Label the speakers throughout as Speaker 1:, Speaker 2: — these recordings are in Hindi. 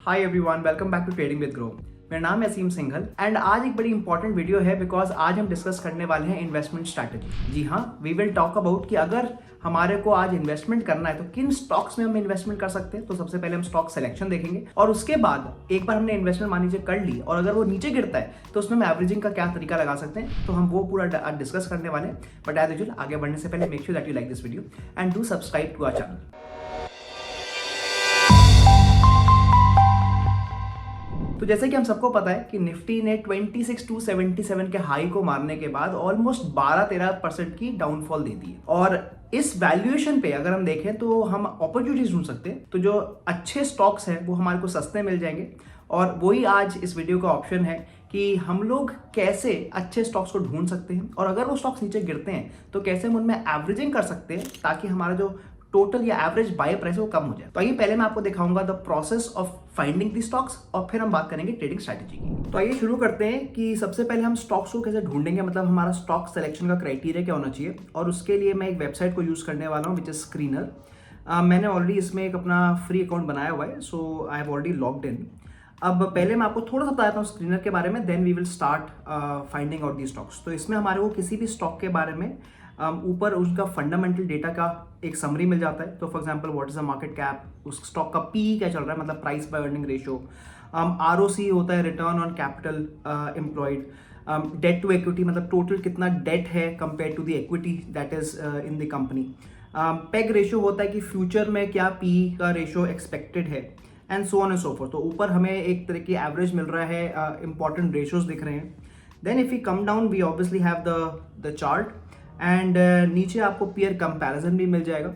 Speaker 1: Hi everyone, welcome back to trading with Groww. मेरा नाम है असीम सिंघल एंड आज एक बड़ी इंपॉर्टेंट वीडियो है बिकॉज आज हम डिस्कस करने वाले हैं इन्वेस्टमेंट स्ट्रैटेजी। जी हाँ, वी विल टॉक अबाउट कि अगर हमारे को आज इन्वेस्टमेंट करना है तो किन स्टॉक्स में हम इन्वेस्टमेंट कर सकते हैं। तो सबसे पहले हम स्टॉक सिलेक्शन देखेंगे और उसके बाद एक बार हमने इन्वेस्टमेंट मान लीजिए कर ली और अगर वो नीचे गिरता है तो उसमें हम एवरेजिंग का क्या तरीका लगा सकते हैं, तो हम वो पूरा डिस्कस करने वाले हैं। बट एज यूजुअल आगे बढ़ने से पहले make sure that you like this video and do subscribe to our channel. तो जैसे कि हम सबको पता है कि निफ्टी ने 26,277 के हाई को मारने के बाद ऑलमोस्ट 12-13% की डाउनफॉल दी थी और इस वैल्यूएशन पे अगर हम देखें तो हम अपॉर्चुनिटीज ढूंढ सकते हैं। तो जो अच्छे स्टॉक्स हैं वो हमारे को सस्ते मिल जाएंगे और वही आज इस वीडियो का ऑप्शन है कि हम लोग कैसे अच्छे स्टॉक्स को ढूंढ सकते हैं और अगर वो स्टॉक्स नीचे गिरते हैं तो कैसे हम उनमें एवरेजिंग कर सकते हैं ताकि हमारा जो टोटल या एवरेज बाय प्राइस वो कम हो जाए। तो आइए पहले मैं आपको दिखाऊंगा the process of finding the stocks और फिर हम बात करेंगे ट्रेडिंग स्ट्रैटेजी की। तो आइए शुरू करते हैं कि सबसे पहले हम स्टॉक्स को कैसे ढूंढेंगे, मतलब हमारा स्टॉक सिलेक्शन का क्राइटेरिया क्या होना चाहिए। और उसके लिए मैं एक वेबसाइट को यूज करने वाला हूँ विच इज स्क्रीनर। मैंने ऑलरेडी इसमें एक अपना फ्री अकाउंट बनाया हुआ है, so I have already logged in. अब पहले मैं आपको थोड़ा सा बताता हूँ स्क्रीनर के बारे में, then we will start finding out the stocks. तो इसमें हमारे को किसी भी स्टॉक के बारे में ऊपर उसका फंडामेंटल डेटा का एक समरी मिल जाता है। तो for example what is the market cap, उस स्टॉक का पी क्या चल रहा है, मतलब price by earning ratio, ROC होता है return on capital employed, debt to equity मतलब टोटल कितना डेट है compare to the equity that is in the company, PEG ratio होता है कि फ्यूचर में क्या पी का रेशियो एक्सपेक्टेड है and so on and so forth. तो ऊपर हमें एक तरह की एवरेज मिल रहा है, इंपॉर्टेंट रेशियोज दिख रहे हैं। Then if you come down we obviously have the chart and नीचे आपको पीयर कंपैरिजन भी मिल जाएगा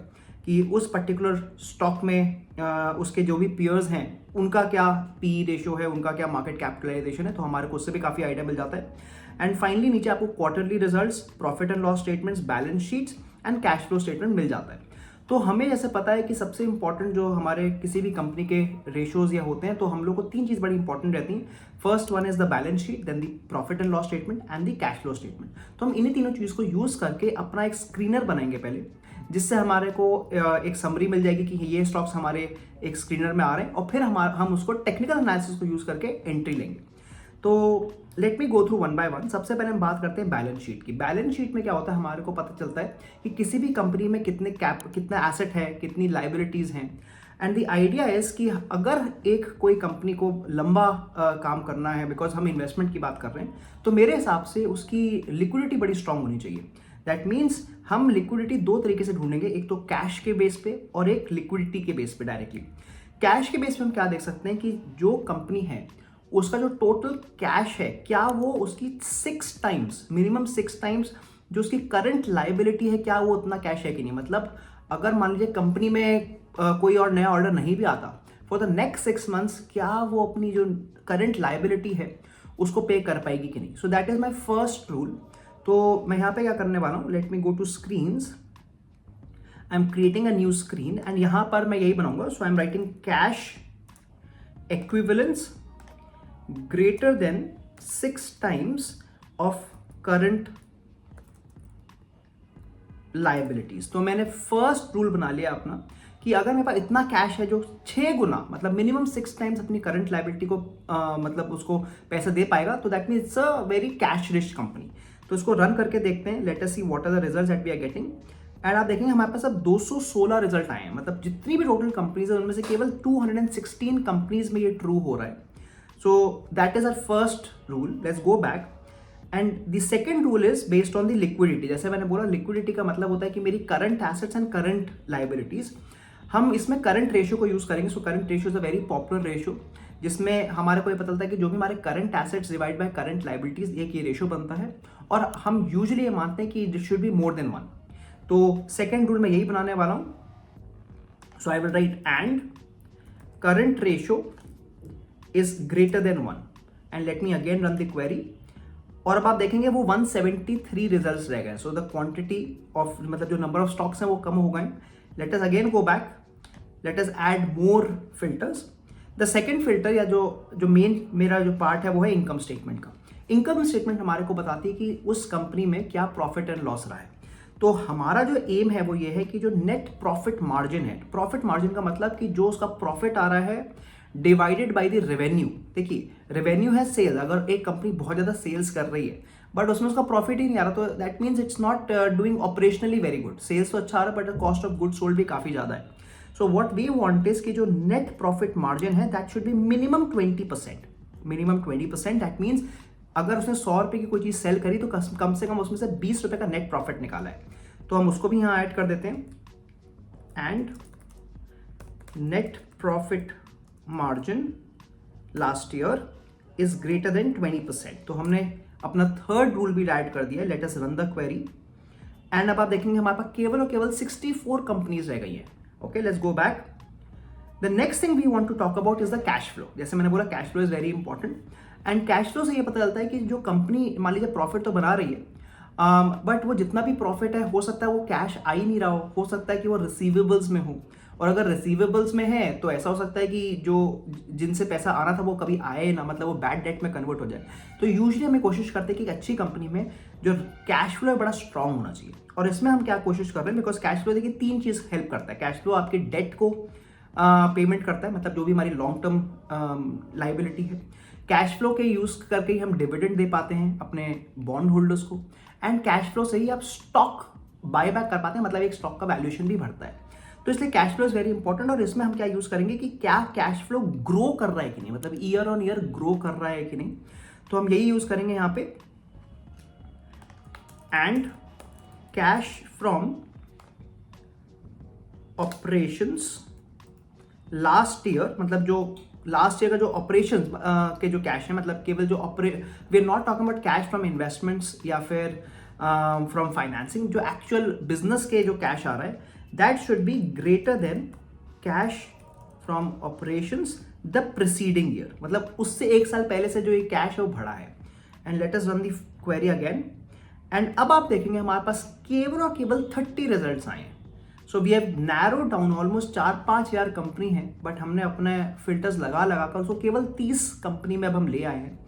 Speaker 1: कि उस पर्टिकुलर स्टॉक में उसके जो भी पीयर्स हैं उनका क्या पी रेशियो है, उनका क्या मार्केट कैपिटलाइजेशन है, तो हमारे को उससे भी काफ़ी आइडिया मिल जाता है। एंड फाइनली नीचे आपको quarterly results, profit and loss statements, balance sheets and cash flow statement मिल जाता है। तो हमें जैसे पता है कि सबसे इंपॉर्टेंट जो हमारे किसी भी कंपनी के रेशियोज या होते हैं तो हम लोग को तीन चीज़ बड़ी इंपॉर्टेंट रहती हैं। First one is the balance sheet, then the profit and loss statement and the cash flow statement. तो हम इन्हीं तीनों चीज़ को यूज करके अपना एक स्क्रीनर बनाएंगे पहले, जिससे हमारे को एक समरी मिल जाएगी कि ये स्टॉक्स हमारे एक स्क्रीनर में आ रहे हैं और फिर हम उसको टेक्निकल एनालिसिस को यूज करके एंट्री लेंगे। तो let me go through one by one. सबसे पहले हम बात करते हैं बैलेंस शीट की। बैलेंस शीट में क्या होता है, हमारे को पता चलता है कि किसी भी कंपनी में कितना एसेट है, कितनी लाइबिलिटीज हैं। एंड द आइडिया इज कि अगर एक कोई कंपनी को लंबा काम करना है, बिकॉज हम इन्वेस्टमेंट की बात कर रहे हैं, तो मेरे हिसाब से उसकी लिक्विडिटी बड़ी स्ट्रांग होनी चाहिए। दैट मीन्स हम लिक्विडिटी दो तरीके से ढूंढेंगे, एक तो कैश के बेस पे और एक लिक्विडिटी के बेस पे डायरेक्टली। कैश के बेस पे हम क्या देख सकते हैं कि जो कंपनी है उसका जो टोटल कैश है क्या वो उसकी 6 टाइम्स, मिनिमम 6 टाइम्स जो उसकी करंट लाइबिलिटी है, क्या वो उतना कैश है कि नहीं। मतलब अगर मान लीजिए कंपनी में कोई और नया ऑर्डर नहीं भी आता फॉर द नेक्स्ट 6 मंथ्स, क्या वो अपनी जो करंट लाइबिलिटी है उसको पे कर पाएगी कि नहीं। So that is my first rule. तो मैं यहाँ पे क्या करने वाला हूँ, let me go to screens, I am creating a new screen and यहाँ पर मैं यही बनाऊंगा। So I am writing cash equivalents greater than 6 times of current liabilities। तो मैंने फर्स्ट रूल बना लिया अपना कि अगर मेरे पास इतना कैश है जो 6 गुना मतलब मिनिमम 6 टाइम्स अपनी करंट लाइबिलिटी को मतलब उसको पैसा दे पाएगा, तो that means it's a very cash rich company. तो इसको रन करके देखते हैं, let us see what are the results that we are getting. And आप देखेंगे हमारे पास अब 216 रिजल्ट आए हैं, मतलब जितनी भी टोटल कंपनीज है उनमें से केवल 216 कंपनीज में ये ट्रू हो रहा है। So that is our first rule. Let's go back. And the second rule is based on the liquidity. जैसे मैंने बोला liquidity का मतलब होता है कि मेरी current assets and current liabilities। हम इसमें current ratio को यूज करेंगे। So current ratio is a very popular ratio जिसमें हमारे को ये पता चलता है कि जो भी हमारे current assets divide by current liabilities एक ये ratio बनता है और हम यूजुअली ये मानते हैं कि it should be more than 1। तो second rule मैं यही बनाने वाला हूँ। So I will write and current ratio is greater than 1 and let me again run the query। और अब आप देखेंगे वो 173 रिजल्ट्स रह गए। सो द क्वांटिटी ऑफ मतलब जो नंबर ऑफ स्टॉक्स हैं वो कम हो गए। Let us again go back, let us add more filters. The second filter या जो मेन मेरा जो पार्ट है वो है इनकम स्टेटमेंट का। इनकम स्टेटमेंट हमारे को बताती है कि उस कंपनी में क्या प्रॉफिट एंड लॉस रहा है। तो हमारा जो एम है वो ये है कि जो नेट प्रॉफिट मार्जिन है, प्रॉफिट मार्जिन का मतलब कि जो उसका प्रॉफिट आ रहा है डिवाइडेड बाय द रेवेन्यू। देखिए रेवेन्यू है सेल, अगर एक कंपनी बहुत ज़्यादा सेल्स कर रही है बट उसमें उसका प्रॉफिट ही नहीं आ रहा तो that means it's not doing operationally very good. Sales तो अच्छा आ रहा है but cost of good sold भी काफ़ी ज़्यादा है। So what we want is कि जो नेट प्रॉफिट मार्जिन है that should be minimum 20%। Minimum 20%, that means अगर उसने 100 रुपये की कोई चीज़ सेल करी तो कम से कम उसमें से 20 रुपये का नेट प्रॉफिट निकाला है। तो हम उसको भी यहाँ ऐड कर देते हैं। And net profit margin last year is greater than 20%। तो हमने अपना थर्ड रूल भी ऐड कर दिया। Let us run the query and अब आप देखेंगे हमारे पास केवल और केवल 64 कंपनीज रह गई हैं। Okay, let's go back. The next thing we want to talk about is the cash flow. जैसे मैंने बोला cash flow is very important and cash flow से ये पता चलता है कि जो कंपनी मान लीजिए प्रॉफिट तो बना रही है बट वो जितना भी प्रॉफिट है हो सकता है वो कैश आ ही नहीं रहा हो सकता है कि वो रिसीवेबल्स में हो, और अगर रिसीवेबल्स में है तो ऐसा हो सकता है कि जो जिनसे पैसा आना था वो कभी आए ना, मतलब वो बैड डेट में कन्वर्ट हो जाए। तो यूजुअली हमें कोशिश करते हैं कि एक अच्छी कंपनी में जो कैश फ्लो है बड़ा स्ट्रांग होना चाहिए। और इसमें हम क्या कोशिश कर रहे हैं, बिकॉज कैश फ्लो देखिए 3 चीज़ हेल्प करता है। कैश फ्लो आपके डेट को पेमेंट करता है, मतलब जो भी हमारी लॉन्ग टर्म लाइबिलिटी है। कैश फ्लो के यूज़ करके ही हम डिविडेंड दे पाते हैं अपने बॉन्ड होल्डर्स को, एंड कैश फ्लो से ही आप स्टॉक बाय बैक कर पाते हैं, मतलब एक स्टॉक का वैल्यूएशन भी बढ़ता है। तो इसलिए cash flow is very important. और इसमें हम क्या यूज करेंगे कि क्या कैश फ्लो ग्रो कर रहा है कि नहीं, मतलब ईयर ऑन ईयर ग्रो कर रहा है कि नहीं। तो हम यही यूज करेंगे यहां पे। And cash from operations last year, मतलब जो लास्ट ईयर का जो ऑपरेशन के जो कैश है, मतलब केवल जो we are not talking about cash from investments या फिर फ्रॉम फाइनेंसिंग, जो एक्चुअल बिजनेस के जो कैश आ रहा है that should be greater than cash from operations the preceding year, मतलब उससे एक साल पहले से जो ये कैश है वो बढ़ा है। And let us run the query again and अब आप देखेंगे हमारे पास केवल और केवल 30 रिजल्ट्स आए हैं। So we have narrow down, almost 4-5 हजार कंपनी है बट हमने अपने फिल्टर्स लगा कर उसको केवल 30 कंपनी में अब हम ले आए हैं।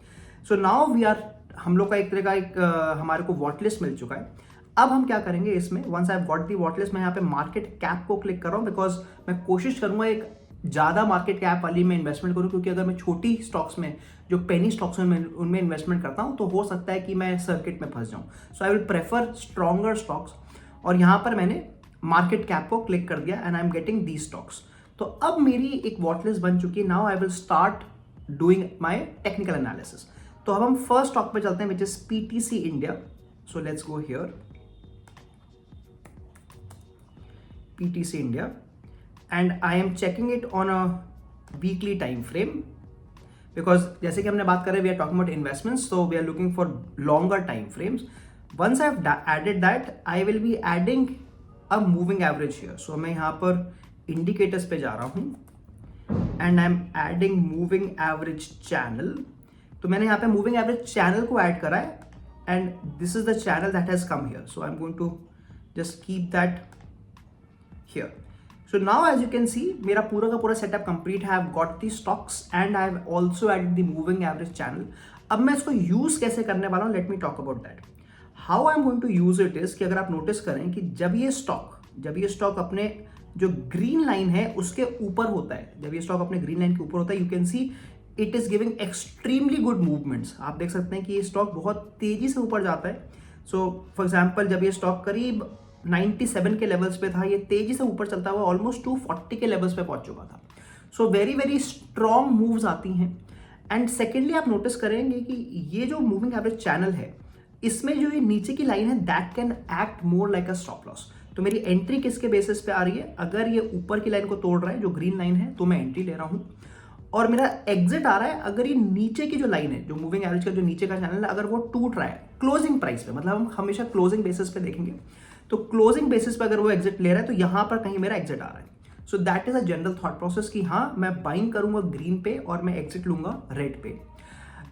Speaker 1: सो नाउ वी आर, हम लोग का एक तरह का हमारे को वॉट लिस्ट मिल चुका है। अब हम क्या करेंगे इसमें, once I got the watch list, मैं यहाँ पे मार्केट कैप को क्लिक कर रहा हूँ बिकॉज मैं कोशिश करूंगा एक ज़्यादा मार्केट कैप वाली में इन्वेस्टमेंट करूँ, क्योंकि अगर मैं छोटी स्टॉक्स में जो पेनी स्टॉक्स में उनमें इन्वेस्टमेंट करता हूँ तो हो सकता है कि मैं सर्किट में फंस जाऊँ। So I will prefer stronger stocks, और यहाँ पर मैंने मार्केट कैप को क्लिक कर दिया and I am getting the stocks. तो अब मेरी एक वॉट लिस्ट बन चुकी है। Now I will start doing my technical analysis. तो अब हम फर्स्ट स्टॉक पे चलते हैं which is PTC India. So let's go here, PTC India, and I am checking it on a weekly time frame because जैसे कि हमने बात कर रहे हैं we are talking about investments, so we are looking for longer time frames. Once I have added that, I will be adding a moving average here. So मैं यहाँ पर indicators पे जा रहा हूँ and I'm adding moving average channel. तो मैंने यहाँ पे moving average channel को add करा है and this is the channel that has come here. So I'm going to just keep that here. So now as you can see मेरा पूरा का पूरा सेटअप कंप्लीट है। I have got the stocks and I have also added the moving average channel. अब मैं इसको यूज कैसे करने वाला हूँ, let me talk about that. How I am going to use it is कि अगर आप नोटिस करें कि जब ये स्टॉक अपने जो ग्रीन लाइन है उसके ऊपर होता है, जब ये स्टॉक अपने ग्रीन लाइन के ऊपर होता है, you can see it is giving extremely good movements. आप देख सकते हैं कि ये स्टॉक बहुत तेजी से ऊपर जाता है। सो फॉर एग्जाम्पल जब ये स्टॉक करीब 97 के लेवल्स पे था, ये तेजी से ऊपर चलता हुआ ऑलमोस्ट 240 के लेवल्स पे पहुंच चुका था। So very very strong moves आती हैं। एंड सेकेंडली आप नोटिस करेंगे कि ये जो मूविंग एवरेज चैनल है इसमें जो ये नीचे की लाइन है that can act more like a stop loss. तो मेरी एंट्री किसके बेसिस पे आ रही है, अगर ये ऊपर की लाइन को तोड़ रहा है जो ग्रीन लाइन है तो मैं एंट्री ले रहा हूँ, और मेरा एग्जिट आ रहा है अगर ये नीचे की जो लाइन है जो मूविंग एवरेज का जो नीचे का चैनल है अगर वो टूट रहा है क्लोजिंग प्राइस पे, मतलब हम हमेशा क्लोजिंग बेसिस पे देखेंगे, तो क्लोजिंग बेसिस पे अगर वो एग्जिट ले रहा है तो यहां पर कहीं मेरा एग्जिट आ रहा है। सो that is a general thought process कि हाँ मैं बाइंग करूंगा ग्रीन पे और मैं एग्जिट लूंगा रेड पे।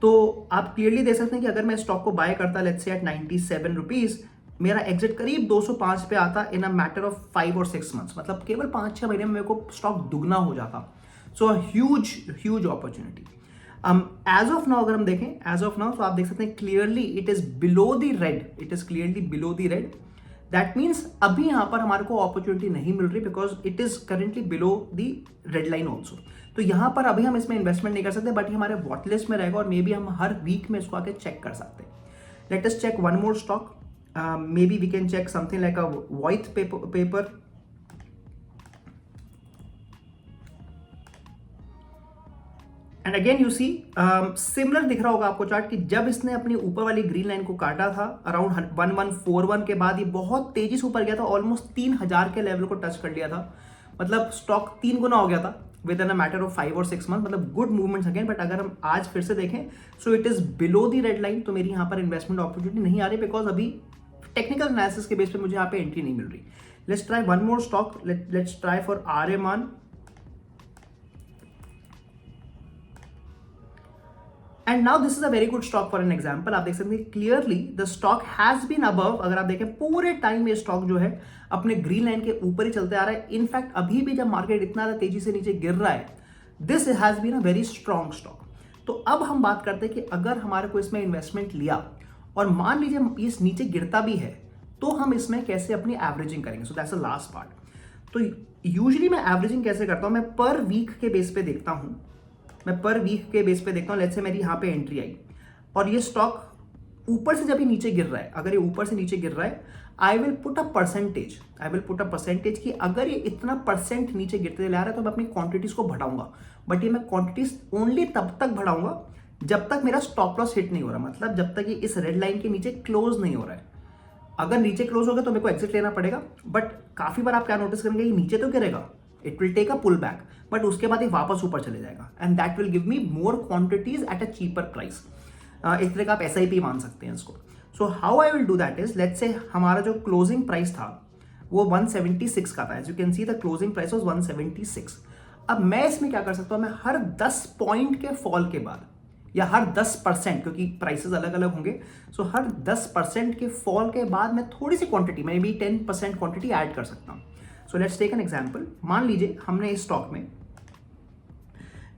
Speaker 1: तो आप क्लियरली देख सकते हैं कि अगर मैं स्टॉक को बाय करता लेट्स से एट 97 रुपीज, मेरा एग्जिट करीब 205 पे आता इन अ मैटर ऑफ 5 और 6 मंथ्स, मतलब केवल 5-6 महीने में मेरे को स्टॉक दुगना हो जाता। So huge opportunity. As of now अगर हम देखें एज ऑफ नाउ तो आप देख सकते हैं clearly it is below the red, it is clearly below the red. That means अभी यहाँ पर हमारे को अपॉर्चुनिटी नहीं मिल रही because it is currently below the red line also. तो यहाँ पर अभी हम इसमें इन्वेस्टमेंट नहीं कर सकते, बट ये हमारे वॉच लिस्ट में रहेगा और मे बी हम हर वीक में इसको आके चेक कर सकते हैं। Let us check one more stock, maybe we can check something like a white paper. And again you see similar दिख रहा होगा आपको चार्ट कि जब इसने अपनी ऊपर वाली ग्रीन लाइन को काटा था अराउंड 1141 के बाद ये बहुत तेजी से ऊपर गया था, ऑलमोस्ट 3000 के लेवल को टच कर लिया था। मतलब स्टॉक 3 गुना हो गया था with in a matter of 5 और 6 मंथ। मतलब गुड मूवमेंट्स अगेन, बट अगर हम आज फिर से देखें so it is below the red line. तो मेरी यहाँ पर इन्वेस्टमेंट अपॉर्चुनिटी नहीं आ रही बिकॉज अभी टेक्निकल एनालिसिस के बेस पे मुझे यहाँ पे एंट्री नहीं मिल रही। Let's try one more stock, let's try for Aryaman. And now this is a very good stock for an example. आप देख सकते हैं clearly the stock has been above. अगर आप देखें पूरे टाइम ये स्टॉक जो है अपने ग्रीन लाइन के ऊपर ही चलते आ रहा है। इनफैक्ट अभी भी जब मार्केट इतना ज्यादा तेजी से नीचे गिर रहा है, this has been a very strong stock. तो अब हम बात करते हैं कि अगर हमारे को इसमें इन्वेस्टमेंट लिया और मान लीजिए इस नीचे गिरता भी है तो हम इसमें कैसे अपनी एवरेजिंग करेंगे। So that's the last part. तो यूजुअली मैं एवरेजिंग कैसे करता हूं, मैं पर वीक के बेस पे देखता हूं। लेट्स से मेरी यहाँ पे एंट्री आई और ये स्टॉक ऊपर से जब ये नीचे गिर रहा है, अगर ये ऊपर से नीचे गिर रहा है, I will put a percentage कि अगर ये इतना परसेंट नीचे गिरते जा रहा है तो मैं अपनी क्वांटिटीज को बढ़ाऊंगा। बट ये मैं क्वांटिटीज ओनली तब तक बढ़ाऊंगा जब तक मेरा स्टॉप लॉस हिट नहीं हो रहा, मतलब जब तक ये इस रेड लाइन के नीचे क्लोज नहीं हो रहा है। अगर नीचे क्लोज होगा तो मेरे को एग्जिट लेना पड़ेगा। बट काफी बार आप क्या नोटिस करेंगे, ये नीचे तो गिरेगा, it will take a pull back, but उसके बाद ये वापस ऊपर चले जाएगा and that will give me more quantities at a cheaper price. एक तरह का आप SIP मान सकते हैं इसको। So how I will do that is, let's say हमारा जो क्लोजिंग प्राइस था वो 176 का था। As you can see the closing price was 176। अब मैं इसमें क्या कर सकता हूं, मैं हर 10 पॉइंट के फॉल के बाद या हर 10%, क्योंकि प्राइसेस अलग अलग होंगे, सो हर 10% के फॉल के बाद मैं थोड़ी सी quantity, may be 10% quantity add कर सकता हूं। So let's take an example. मान लीजिए हमने इस स्टॉक में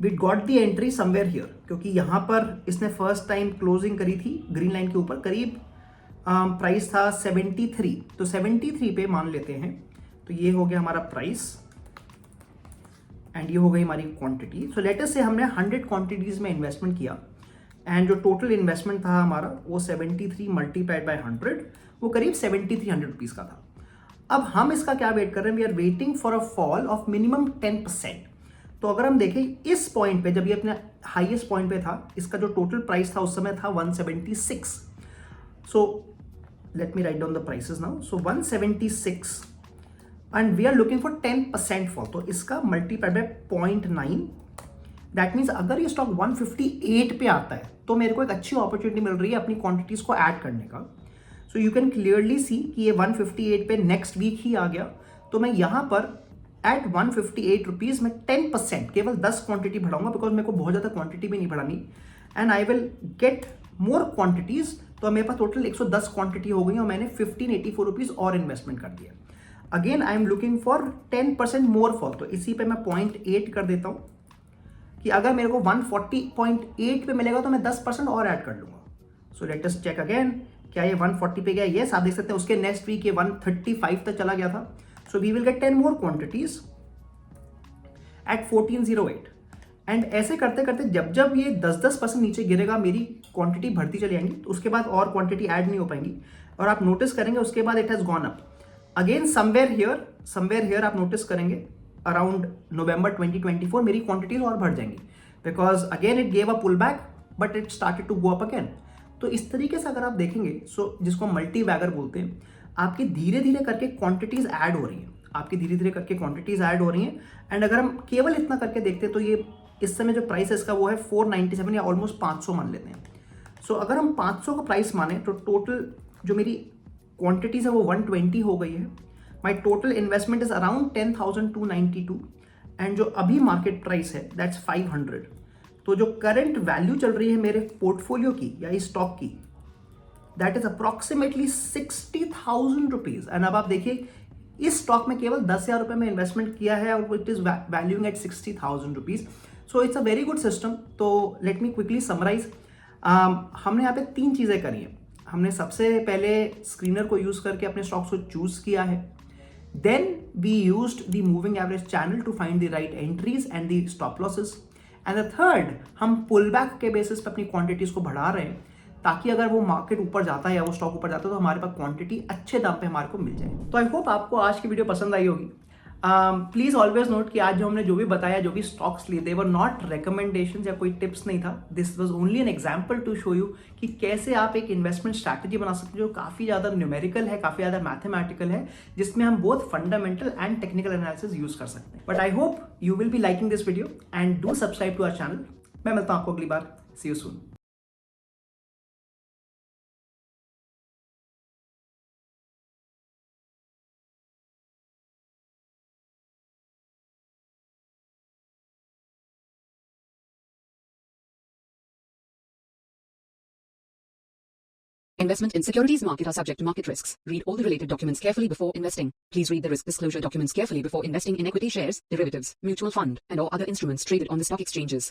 Speaker 1: we got the entry somewhere here, क्योंकि यहां पर इसने फर्स्ट टाइम क्लोजिंग करी थी ग्रीन लाइन के ऊपर, करीब प्राइस था 73। तो 73 पे मान लेते हैं, तो ये हो गया हमारा प्राइस एंड ये हो गई हमारी क्वांटिटी। सो लेट अस से हमने 100 क्वांटिटीज में इन्वेस्टमेंट किया एंड जो टोटल इन्वेस्टमेंट था हमारा वो 73 मल्टीप्लाइड बाय 100, वो करीब 7300 रुपीज का था। अब हम इसका क्या वेट कर रहे हैं, we are waiting for a fall of minimum 10%। तो अगर हम देखें इस पॉइंट पे, जब ये अपने हाईएस्ट पॉइंट पे था, इसका जो टोटल प्राइस था उस समय था 176। So let me write down the prices now. So 176 and we are looking for 10% fall. तो इसका मल्टीप्लाइड बाय 0.9, दैट मीन्स अगर ये स्टॉक 158 पे आता है तो मेरे को एक अच्छी अपॉर्चुनिटी मिल रही है अपनी क्वांटिटीज को ऐड करने का। So you can clearly see कि ये 158 पे नेक्स्ट वीक ही आ गया। तो मैं यहाँ पर एट 158 रुपीज में 10%, केवल 10 क्वांटिटी बढ़ाऊंगा बिकॉज मेरे को बहुत ज़्यादा क्वांटिटी भी नहीं बढ़ानी and I will get more quantities. तो मेरे पास टोटल 110 क्वांटिटी हो गई और मैंने 1584 रुपीज और इन्वेस्टमेंट कर दिया। Again I am looking for 10% more fall. तो इसी पे मैं 0.8 कर देता हूँ कि अगर मेरे को 140.8 पे मिलेगा तो मैं 10% और ऐड कर लूंगा। So let us check again, क्या ये 140 पे गया? यस, आप देख सकते हैं उसके नेक्स्ट वीक ये 135 तक चला गया था। So we will get 10 more quantities at 1408 and ऐसे करते करते जब जब ये 10% नीचे गिरेगा मेरी क्वांटिटी बढ़ती चली जाएंगी, तो उसके बाद और क्वांटिटी ऐड नहीं हो पाएंगी और आप नोटिस करेंगे उसके बाद it has gone up again somewhere here आप नोटिस करेंगे अराउंड नवंबर 2024 मेरी क्वांटिटीज और बढ़ जाएंगी because again it gave a pull back but it started to go up again. तो इस तरीके से अगर आप देखेंगे, सो जिसको मल्टी बैगर बोलते हैं, आपकी धीरे धीरे करके क्वांटिटीज ऐड हो रही हैं एंड अगर हम केवल इतना करके देखते हैं तो ये इस समय जो प्राइस है इसका वो है 497 या ऑलमोस्ट 500 मान लेते हैं। सो अगर हम 500 का प्राइस माने तो टोटल जो मेरी क्वांटिटीज है वो 120 हो गई है। माई total investment is around 10,292 and जो अभी मार्केट प्राइस है दैट्स 500। तो जो करंट वैल्यू चल रही है मेरे पोर्टफोलियो की या इस स्टॉक की, that is approximately 60,000 rupees. And अब आप देखिए इस स्टॉक में केवल 10,000 रुपए में इन्वेस्टमेंट किया है और it is valuing at 60,000 rupees. So it's a very good system. तो लेट मी क्विकली समराइज। हमने यहाँ पे 3 चीजें करी हैं। हमने सबसे पहले स्क्रीनर को यूज करके अपने स्टॉक्स को चूज किया है। Then we used the moving average channel to find the right entries and the stop losses. And the third, हम पुल बैक के बेसिस पे अपनी क्वांटिटीज को बढ़ा रहे हैं ताकि अगर वो मार्केट ऊपर जाता है या वो स्टॉक ऊपर जाता है तो हमारे पास क्वांटिटी अच्छे दाम पे हमारे को मिल जाए। तो आई होप आपको आज की वीडियो पसंद आई होगी। प्लीज ऑलवेज नोट कि आज जो हमने जो भी बताया, जो भी स्टॉक्स लिए, दे वर नॉट रिकमेंडेशन या कोई टिप्स नहीं था। This was only an example to show you कि कैसे आप एक इन्वेस्टमेंट स्ट्रैटेजी बना सकते हो जो काफी ज्यादा न्यूमेरिकल है, काफी ज्यादा मैथमेटिकल है, जिसमें हम both fundamental and technical analysis use कर सकते हैं। But I hope you will be liking this video and do subscribe to our channel. मैं मिलता हूं आपको अगली बार। See you soon.
Speaker 2: Investment in securities market are subject to market risks. Read all the related documents carefully before investing. Please read the risk disclosure documents carefully before investing in equity shares, derivatives, mutual fund, and or other instruments traded on the stock exchanges.